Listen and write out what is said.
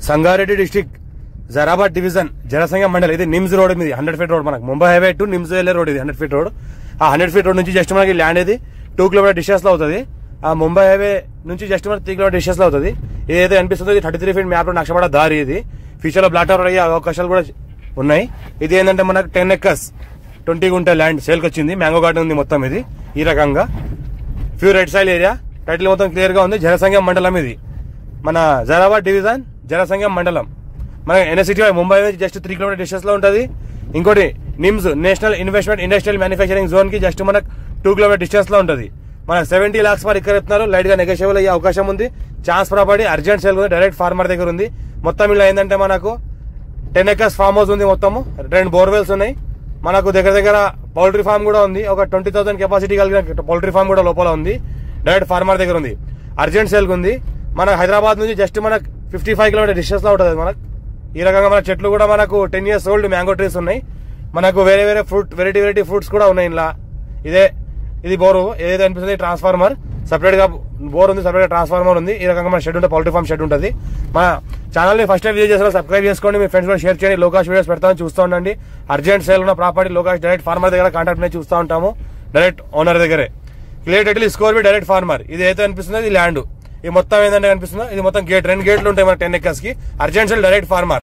Sangareddy district Zaheerabad division Jharasangam mandal. ఇది NIMS road మీద 100 feet road. మనకు ముంబై హైవే టు నిమ్స్ వెళ్లే రోడ్ ఇది 100 feet రోడ్. ఆ 100 feet రోడ్ నుంచి జస్ట్ మనకి ల్యాండ్ ఇది 2 kilometer డిస్టెన్స్ లో అవుతుంది. ఆ ముంబై హైవే నుంచి జస్ట్ మనకి 3 kilometer డిస్టెన్స్ లో అవుతుంది. ఇదైతే అనిపిస్తుంది 33 feet మ్యాప్ లో నక్షపడ దారి. ఇది ఫ్యూచర్ లో బ్లాక్ అవుట్ అయ్యే అవకాశాలు కూడా ఉన్నాయి. ఇది ఏంటంటే మనకు 10 acres 20 గుంట ల్యాండ్ సేల్కి వచ్చింది. మ్యాంగో గార్డెన్ ఉంది మొత్తం. ఇది ఈ రకంగా pure red soil area. Title మొత్తం క్లియర్ గా ఉంది. జనసంఘం మండలం ఇది మన జరాబాద్ డివిజన్ జనసంఘం మండలం. మన ఎన్ఎస్సిటీ ముంబై నుంచి జస్ట్ 3 kilometer డిస్టెన్స్ లో ఉంటుంది. ఇంకోటి NIMS national investment industrial manufacturing zone కి జస్ట్ మనకు 2 kilometer డిస్టెన్స్ లో ఉంటుంది. మనకు 70 lakhs పర్ ఎకర్ చెప్తున్నారు. లైట్ గా నెగోషియబుల్ అయ్యే అవకాశం ఉంది. ఛాన్స్ ప్రాపర్టీ అర్జెంట్ సేల్ ఉంది. డైరెక్ట్ ఫార్మర్ దగ్గర ఉంది. మొత్తం ఇలా ఏంటంటే మనకు 10 acres ఫార్మ్ హౌస్ ఉంది. మొత్తము 2 బోర్వెల్స్ ఉన్నాయి. మనకు దగ్గర పౌల్ట్రీ ఫామ్ కూడా ఉంది. ఒక 20,000 కెపాసిటీ కలిగిన పౌల్ట్రీ ఫామ్ కూడా లోపల ఉంది. డైరెక్ట్ ఫార్మర్ దగ్గర ఉంది. అర్జెంట్ సేల్ ఉంది. మన హైదరాబాద్ నుంచి జస్ట్ మనకు 55 kilometer డిస్టెన్స్ లో ఉంటుంది. మనకు ఈ రకంగా మన చెట్లు కూడా మనకు 10 years ఓల్డ్ మ్యాంగో ట్రీస్ ఉన్నాయి. మనకు వేరే ఫ్రూట్ వెరైటీ ఫ్రూట్స్ కూడా ఉన్నాయి ఇలా. ఇది బోరు ఏదైతే అనిపిస్తుంది ట్రాన్స్ఫార్మర్ సపరేట్ గా బోర్ ఉంది. సపరేట్ గా ట్రాన్స్ఫార్మర్ ఉంది. ఈ రకంగా మన షెడ్ ఉంటుంది. పౌల్ట్రీ ఫామ్ షెడ్ ఉంటుంది. మన ఛానల్ ని ఫస్ట్ టైం విజిట్ చేసిన సబ్స్క్రైబ్ చేసుకోండి. మీ ఫ్రెండ్స్ కూడా షేర్ చేయండి. లోకాష్ వీడియోస్ పెడతామని చూస్తూ ఉండండి. అర్జెంట్ సేల్ ఉన్న ప్రాపర్టీ లోకాష్ డైరెక్ట్ ఫార్మర్ దగ్గర కాంటాక్ట్ అనేది చూస్తూ ఉంటాము. డైరెక్ట్ ఓనర్ దగ్గరే క్లియర్ టైటిల్ స్కోర్ బి డైరెక్ట్ ఫార్మర్. ఇది అయితే అనిపిస్తుంది ఇది ల్యాండ్. ఇది మొత్తం ఏంటంటే కనిపిస్తుందో ఇది మొత్తం గేట్ 2 గేట్లు ఉంటాయి మన 10 acres కి. Urgent sale direct farmer.